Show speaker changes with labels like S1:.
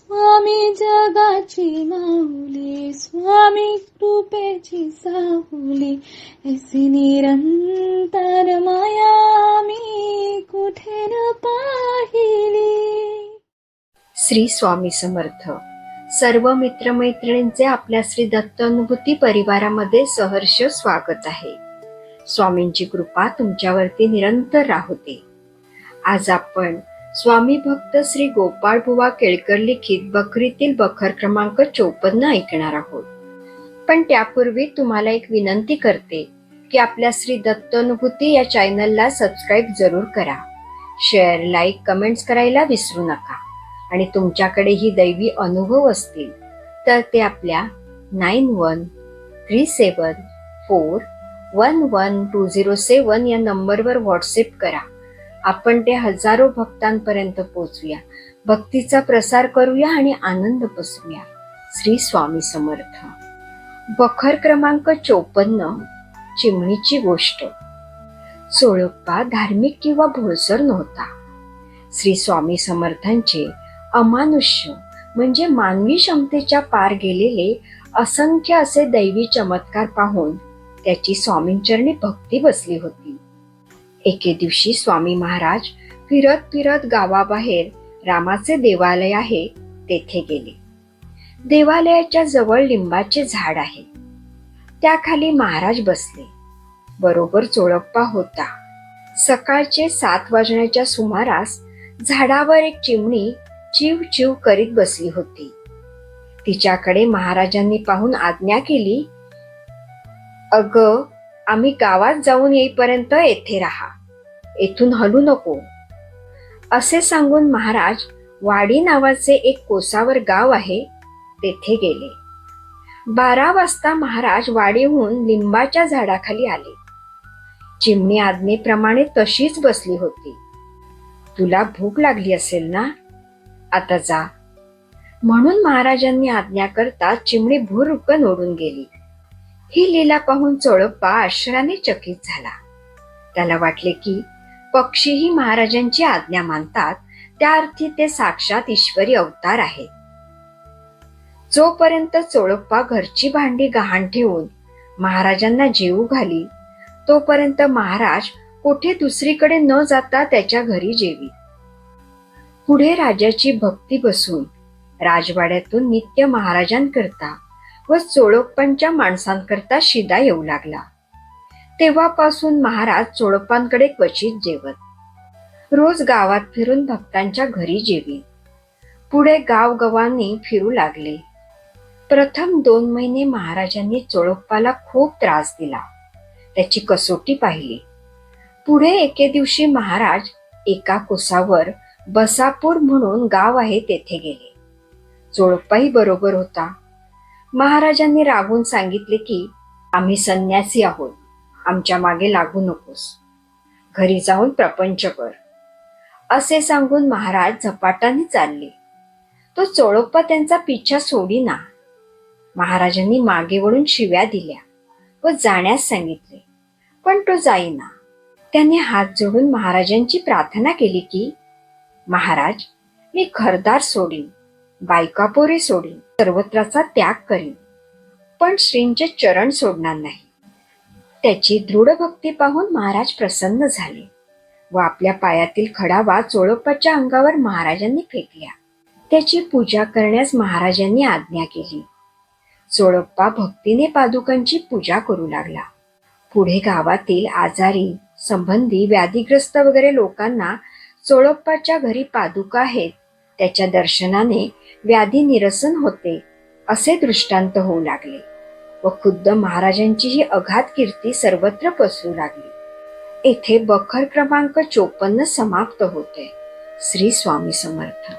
S1: स्वामी जगाची माऊली, स्वामी कृपेची साहुली, ऐसी निरंतर माया मी कुठे न पाहिली.
S2: श्री स्वामी समर्थ. सर्व मित्रमैत्रिणींचे आपल्या श्री दत्त अनुभूती परिवारामध्ये सहर्ष स्वागत आहे. स्वामींची कृपा तुमच्यावरती निरंतर राहूदे. आज आपण स्वामी भक्त श्री गोपाळ बुवा केळकर लिखित बखरीतील बखर क्रमांक 54 ऐकणार आहोत. पण त्यापूर्वी तुम्हाला एक विनंती करते की आपल्या श्री दत्त अनुभूती या चॅनलला सबस्क्राईब जरूर करा. शेअर, लाईक, कमेंट्स करायला विसरू नका. आणि तुमच्याकडे ही दैवी अनुभव असतील तर ते आपल्या 9137411207 या नंबरवर व्हॉट्सअप करा. आपण ते हजारो भक्तांपर्यंत पोहोचूया, भक्तीचा प्रसार करूया आणि आनंद पसरूया. श्री स्वामी समर्थ. बखर क्रमांक 54. चिमणीची गोष्ट. चोळप्पा धार्मिक किंवा भोळसर नव्हता. श्री स्वामी समर्थांचे अमानुष्य म्हणजे मानवी क्षमतेच्या पार गेलेले असंख्य असे दैवी चमत्कार पाहून त्याची स्वामींचरणी भक्ती बसली होती. एके दिवशी स्वामी महाराज फिरत फिरत गावाबाहेर रामाचे देवालय आहे तेथे गेले. देवालयाच्या जवळ लिंबाचे झाड आहे. त्याखाली महाराज बसले. बरोबर चोळप्पा होता. सकाळचे 7 वाजण्याच्या सुमारास झाडावर एक चिमणी चिव चिव करीत बसली होती. तिच्याकडे महाराजांनी पाहून आज्ञा केली, "अगं, आम्ही गावात जाऊन येईपर्यंत येथे राहा, येथून हलू नको." असे सांगून महाराज वाडी नावाचे एक कोसावर गाव आहे तेथे गेले. 12 वाजता महाराज वाडीहून लिंबाच्या झाडाखाली आले. चिमणी आज्ञेप्रमाणे तशीच बसली होती. "तुला भूक लागली असेल ना, आता जा." म्हणून महाराजांनी आज्ञा करता चिमणी भुरकन ओढून गेली. ही लीला पाहून चोळप्पा आश्चर्याने चकित झाला. त्याला वाटले की पक्षीही महाराजांची आज्ञा मानतात, त्या अर्थी ते साक्षात ईश्वरी अवतार आहेत. जोपर्यंत चोळप्पा घरची भांडी गहाण ठेवून महाराजांना जेवू घाली तोपर्यंत महाराज कोठे दुसरीकडे न जाता त्याच्या घरी जेवी. पुढे राजाची भक्ती बसून राजवाड्यातून नित्य महाराजांकरता व चोळप्पांच्या माणसांकरता शिदा येऊ लागला. तेव्हापासून महाराज चोळप्पांकडे क्वचित जेवत. रोज गावात फिरून भक्तांच्या घरी जेवी. पुढे गावगवानी फिरू लागले. प्रथम 2 महिने महाराजांनी चोळप्पाला खूप त्रास दिला. त्याची कसोटी पाहिली. पुढे एके दिवशी महाराज एका कोसावर बसापूर म्हणून गाव आहे तेथे गेले. चोळप्पाही बरोबर होता. महाराजांनी रागून सांगितले की आम्ही संन्यासी आहोत, आमच्या मागे लागू नकोस, घरी जाऊन प्रपंच कर. असे सांगून महाराज झपाटाने चालले. तो चोळप्पा त्यांचा पिछा सोडीना. महाराजांनी मागे वळून शिव्या दिल्या व जाण्यास सांगितले, पण तो जाईना. त्याने हात जोडून महाराजांची प्रार्थना केली की महाराज, मी घरदार सोडीन, बायकापोरी सोडीन, सर्वत्राचा त्याग करीन, पण श्रींचे चरण सोडणार नाही. त्याची दृढ भक्ती पाहून महाराज प्रसन्न झाले व आपल्या पायातील खडावा चोळप्पाच्या अंगावर महाराजांनी फेकल्या. त्याची पूजा करण्यास महाराजांनी आज्ञा केली. चोळप्पा भक्तीने पादुकांची पूजा करू लागला. पुढे गावातील आजारी, संबंधी, व्याधीग्रस्त वगैरे लोकांना चोळप्पाच्या घरी पादुका आहेत, त्याच्या दर्शनाने व्याधी निरसन होते असे दृष्टांत होऊ लागले व खुद्द महाराजांची ही अगाध कीर्ती सर्वत्र पसरू लागली. येथे बखर क्रमांक 54 समाप्त होते. श्री स्वामी समर्थ.